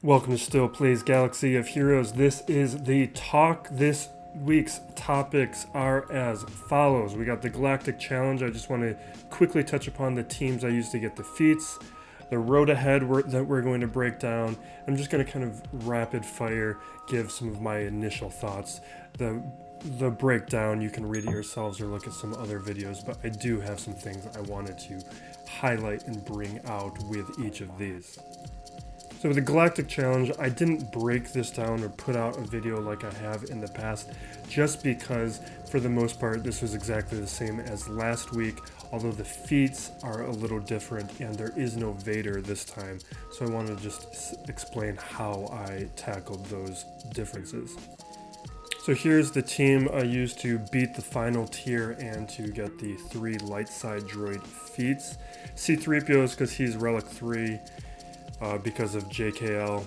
Welcome to Still Plays Galaxy of Heroes. This is the talk. This week's topics are as follows. We got the Galactic Challenge. I just want to quickly touch upon the teams I used to get the feats, the road ahead that we're going to break down. I'm just going to kind of rapid fire give some of my initial thoughts. The breakdown, you can read it yourselves or look at some other videos, but I do have some things I wanted to highlight and bring out with each of these. So with the Galactic Challenge, I didn't break this down or put out a video like I have in the past, just because for the most part this was exactly the same as last week, although the feats are a little different and there is no Vader this time. So I wanted to just explain how I tackled those differences. So here's the team I used to beat the final tier and to get the 3 light side droid feats. C-3PO is because he's Relic 3. Because of JKL.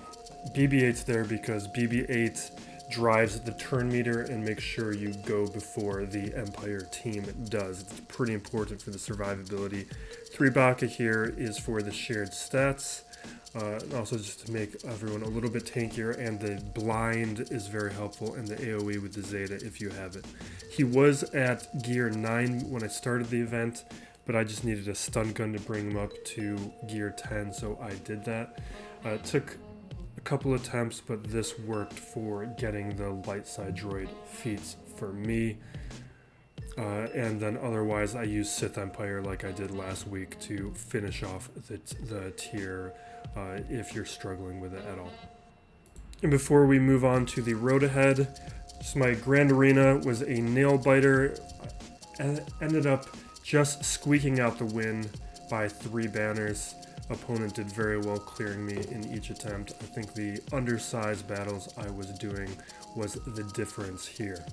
BB-8's there because BB-8 drives the turn meter and makes sure you go before the Empire team does. It's pretty important for the survivability. 3 Baka here is for the shared stats, and also just to make everyone a little bit tankier, and the blind is very helpful, and the AoE with the Zeta if you have it. He was at gear 9 when I started the event, but I just needed a stun gun to bring him up to gear 10, so I did that. It took a couple attempts, but this worked for getting the light side droid feats for me. And then otherwise I used Sith Empire like I did last week to finish off the tier if you're struggling with it at all. And before we move on to the road ahead, just my Grand Arena was a nail biter. I ended up just squeaking out the win by 3 banners. Opponent did very well clearing me in each attempt. I think the undersized battles I was doing was the difference here.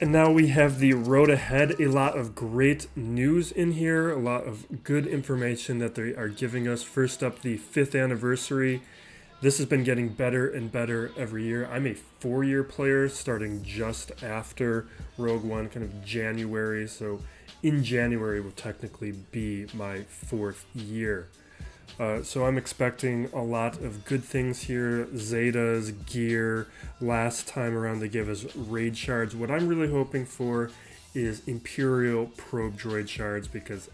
And now we have the road ahead. A lot of great news in here, a lot of good information that they are giving us. First up, the 5th anniversary. This has been getting better and better every year. I'm a 4-year player starting just after Rogue One, kind of January. So in January will technically be my 4th year. So I'm expecting a lot of good things here. Zetas, gear. Last time around they gave us raid shards. What I'm really hoping for is Imperial probe droid shards, because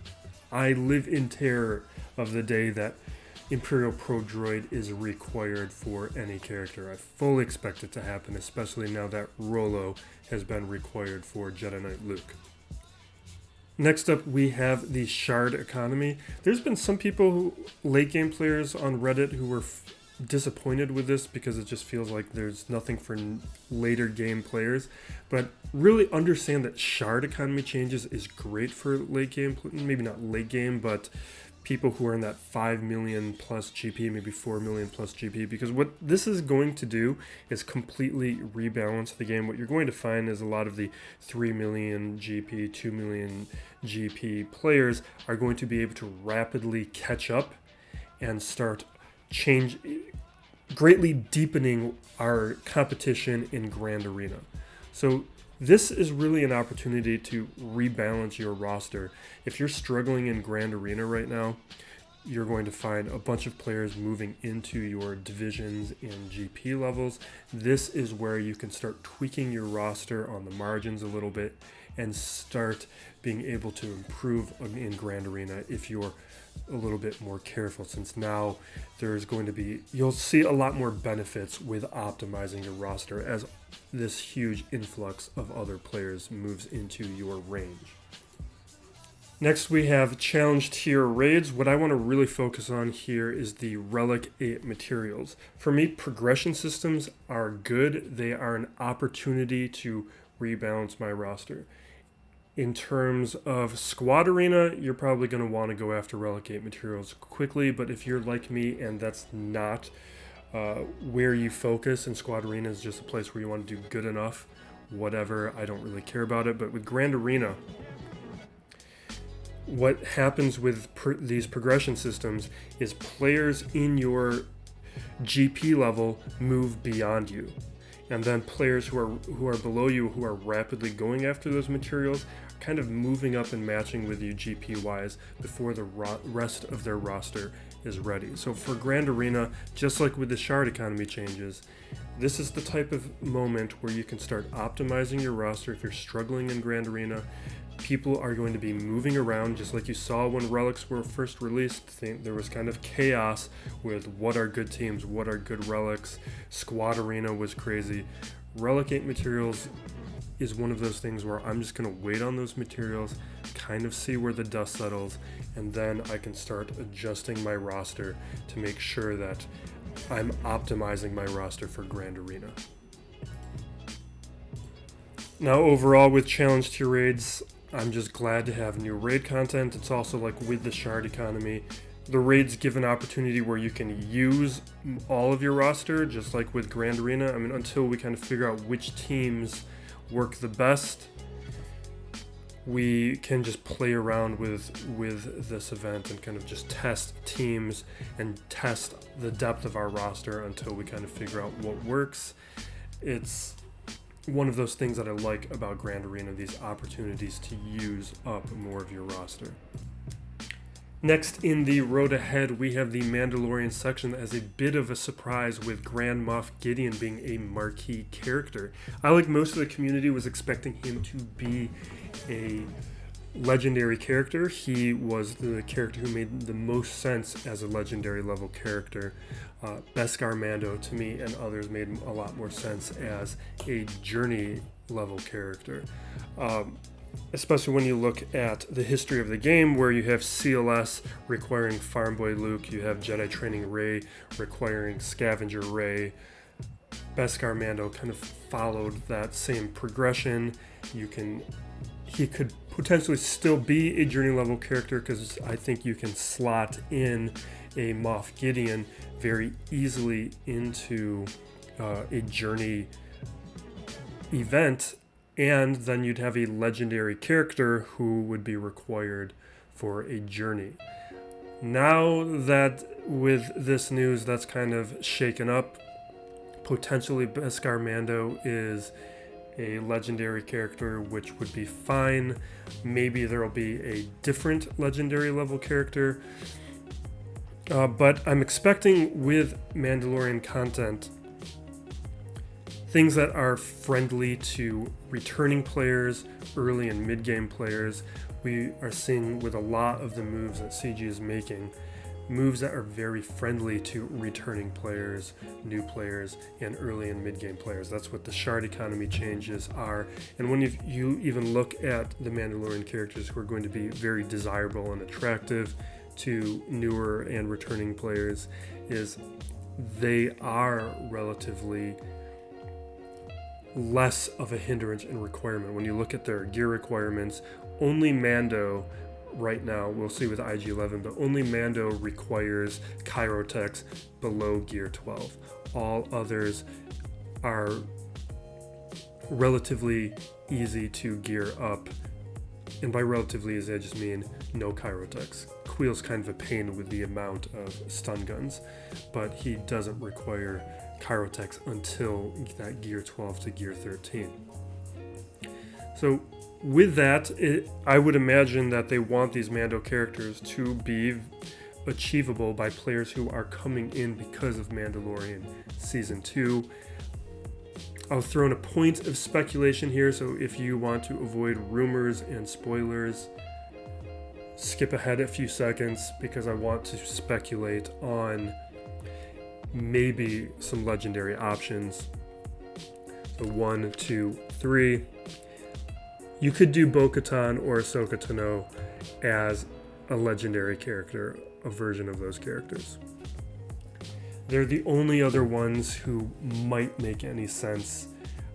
I live in terror of the day that Imperial Pro Droid is required for any character. I fully expect it to happen, especially now that Rolo has been required for Jedi Knight Luke. Next up, we have the Shard economy. There's been some people, late game players on Reddit, who were disappointed with this because it just feels like there's nothing for later game players. But really understand that Shard economy changes is great for late game, maybe not late game, but people who are in that 5 million plus GP, maybe 4 million plus GP, because what this is going to do is completely rebalance the game. What you're going to find is a lot of the 3 million GP, 2 million GP players are going to be able to rapidly catch up and start greatly deepening our competition in Grand Arena. So this is really an opportunity to rebalance your roster. If you're struggling in Grand Arena right now, you're going to find a bunch of players moving into your divisions and GP levels. This is where you can start tweaking your roster on the margins a little bit and start being able to improve in Grand Arena if you're a little bit more careful, since now you'll see a lot more benefits with optimizing your roster as this huge influx of other players moves into your range. Next, we have challenge tier raids. What I want to really focus on here is the Relic 8 materials. For me, progression systems are good. They are an opportunity to rebalance my roster. In terms of Squad Arena, you're probably going to want to go after Relic 8 materials quickly, but if you're like me and that's not where you focus, and Squad Arena is just a place where you want to do good enough, whatever, I don't really care about it. But with Grand Arena, what happens with these progression systems is players in your GP level move beyond you. And then players who are below you, who are rapidly going after those materials, kind of moving up and matching with you GP-wise before the rest of their roster is ready. So for Grand Arena, just like with the shard economy changes, this is the type of moment where you can start optimizing your roster. If you're struggling in Grand Arena, people are going to be moving around, just like you saw when relics were first released. There was kind of chaos with what are good teams, what are good relics. Squad Arena was crazy. Relic 8 materials is one of those things where I'm just going to wait on those materials, kind of see where the dust settles, and then I can start adjusting my roster to make sure that I'm optimizing my roster for Grand Arena. Now overall with challenge tier raids, I'm just glad to have new raid content. It's also like with the shard economy, the raids give an opportunity where you can use all of your roster, just like with Grand Arena. I mean, until we kind of figure out which teams work the best, we can just play around with this event and kind of just test teams and test the depth of our roster until we kind of figure out what works. It's one of those things that I like about Grand Arena, these opportunities to use up more of your roster. Next in the road ahead, we have the Mandalorian section as a bit of a surprise with Grand Moff Gideon being a marquee character. I, like most of the community, was expecting him to be a legendary character. He was the character who made the most sense as a legendary level character. Beskar Mando, to me and others, made a lot more sense as a journey level character. Especially when you look at the history of the game, where you have CLS requiring Farm Boy Luke, you have Jedi Training Rey requiring Scavenger Rey. Beskar Mando kind of followed that same progression. He could potentially still be a journey level character, because I think you can slot in a Moff Gideon very easily into a journey event, and then you'd have a legendary character who would be required for a journey. Now that with this news that's kind of shaken up, potentially Beskar Mando is a legendary character, which would be fine. Maybe there will be a different legendary level character. But I'm expecting with Mandalorian content things that are friendly to returning players, early and mid-game players. We are seeing with a lot of the moves that CG is making, moves that are very friendly to returning players, new players, and early and mid-game players. That's what the shard economy changes are. And when you even look at the Mandalorian characters who are going to be very desirable and attractive to newer and returning players, is they are relatively less of a hindrance and requirement. When you look at their gear requirements, only Mando right now, we'll see with IG-11, but only Mando requires Kyrotechs below gear 12. All others are relatively easy to gear up, and by relatively easy I just mean no Kyrotechs. Queel's kind of a pain with the amount of stun guns, but he doesn't require Kyrotechs until that gear 12 to gear 13. So with that, I would imagine that they want these Mando characters to be achievable by players who are coming in because of Mandalorian Season 2. I'll throw in a point of speculation here, so if you want to avoid rumors and spoilers, skip ahead a few seconds, because I want to speculate on maybe some legendary options. So 1, 2, 3. You could do Bo-Katan or Ahsoka Tano as a legendary character, a version of those characters. They're the only other ones who might make any sense,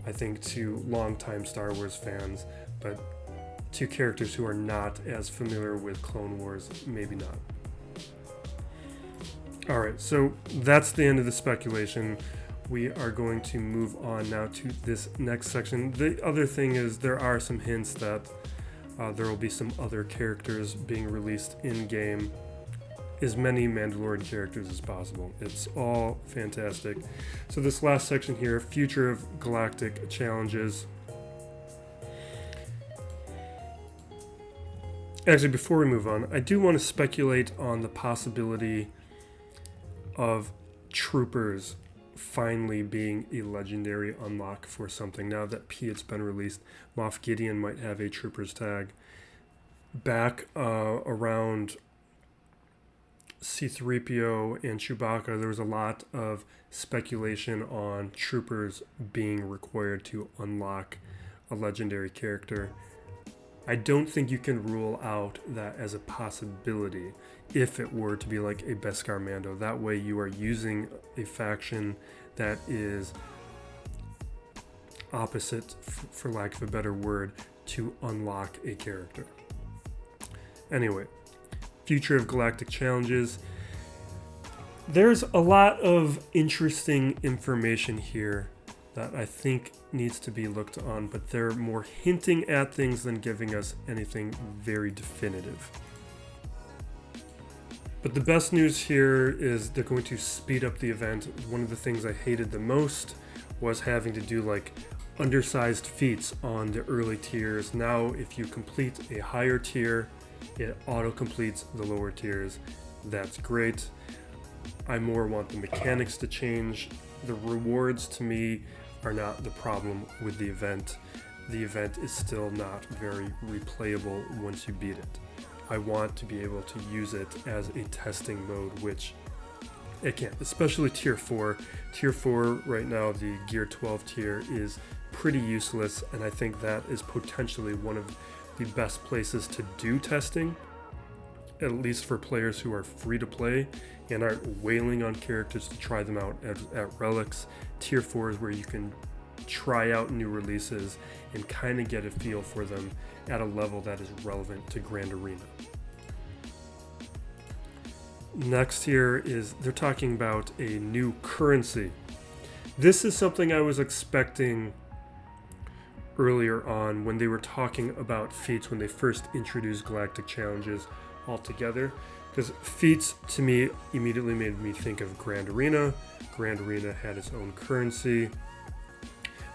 I think, to longtime Star Wars fans, but to characters who are not as familiar with Clone Wars, maybe not. Alright, so that's the end of the speculation. We are going to move on now to this next section. The other thing is there are some hints that there will be some other characters being released in-game. As many Mandalorian characters as possible. It's all fantastic. So this last section here, Future of Galactic Challenges. Actually, before we move on, I do want to speculate on the possibility of troopers finally being a legendary unlock for something. Now that P-It's been released, Moff Gideon might have a troopers tag. Back around C-3PO and Chewbacca, there was a lot of speculation on troopers being required to unlock a legendary character. I don't think you can rule out that as a possibility if it were to be like a Beskar Mando. That way you are using a faction that is opposite, for lack of a better word, to unlock a character. Anyway, future of Galactic Challenges. There's a lot of interesting information here that I think needs to be looked on, but they're more hinting at things than giving us anything very definitive. But the best news here is they're going to speed up the event. One of the things I hated the most was having to do like undersized feats on the early tiers. Now, if you complete a higher tier, it auto-completes the lower tiers. That's great. I more want the mechanics to change. The rewards, to me, are not the problem with the event. The event is still not very replayable once you beat it. I want to be able to use it as a testing mode, which it can't, especially tier 4. Tier 4 right now, the Gear 12 tier, is pretty useless, and I think that is potentially one of the best places to do testing, at least for players who are free to play and aren't wailing on characters to try them out at Relics. Tier 4 is where you can try out new releases and kind of get a feel for them at a level that is relevant to Grand Arena. Next here is they're talking about a new currency. This is something I was expecting earlier on when they were talking about feats, when they first introduced Galactic Challenges altogether, because feats to me immediately made me think of Grand Arena. Grand Arena had its own currency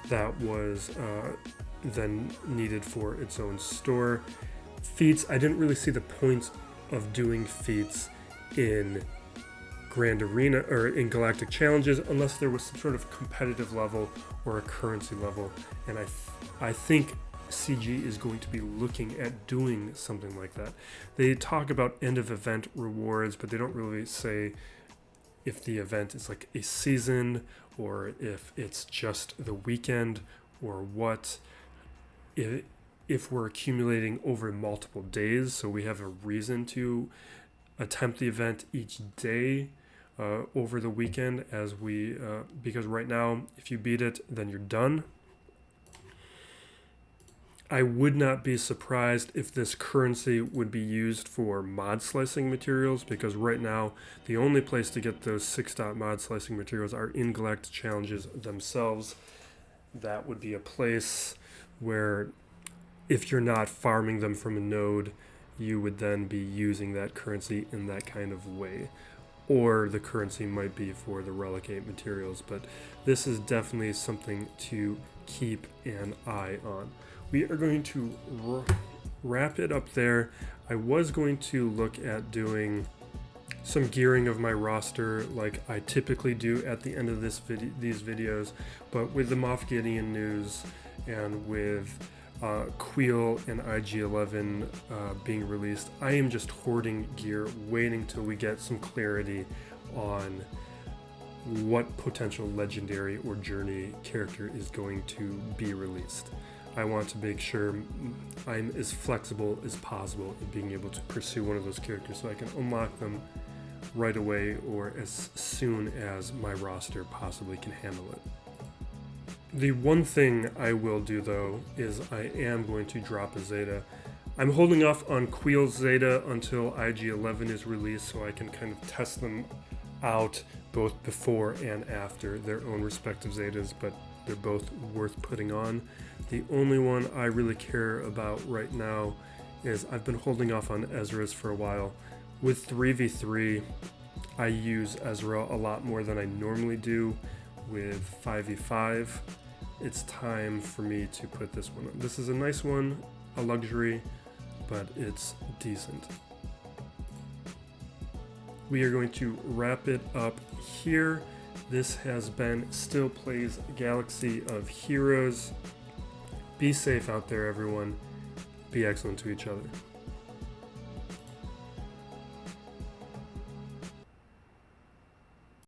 that was then needed for its own store. Feats, I didn't really see the point of doing feats in Grand Arena or in Galactic Challenges unless there was some sort of competitive level or a currency level, and I think CG is going to be looking at doing something like that. They talk about end of event rewards, but they don't really say if the event is like a season or if it's just the weekend or what. If we're accumulating over multiple days, so we have a reason to attempt the event each day over the weekend, as we because right now if you beat it then you're done. I would not be surprised if this currency would be used for mod slicing materials, because right now the only place to get those 6-dot mod slicing materials are in Galactic Challenges themselves. That would be a place where if you're not farming them from a node, you would then be using that currency in that kind of way. Or the currency might be for the Relic 8 materials, but this is definitely something to keep an eye on. We are going to wrap it up there. I was going to look at doing some gearing of my roster like I typically do at the end of these videos, but with the Moff Gideon news and with Queel and IG-11 being released, I am just hoarding gear, waiting till we get some clarity on what potential legendary or journey character is going to be released. I want to make sure I'm as flexible as possible in being able to pursue one of those characters so I can unlock them right away or as soon as my roster possibly can handle it. The one thing I will do though is I am going to drop a Zeta. I'm holding off on Queel's Zeta until IG-11 is released so I can kind of test them out both before and after their own respective Zetas, but they're both worth putting on. The only one I really care about right now is I've been holding off on Ezra's for a while. With 3v3, I use Ezra a lot more than I normally do. With 5v5, it's time for me to put this one on. This is a nice one, a luxury, but it's decent. We are going to wrap it up here. This has been Still Plays Galaxy of Heroes. Be safe out there, everyone. Be excellent to each other.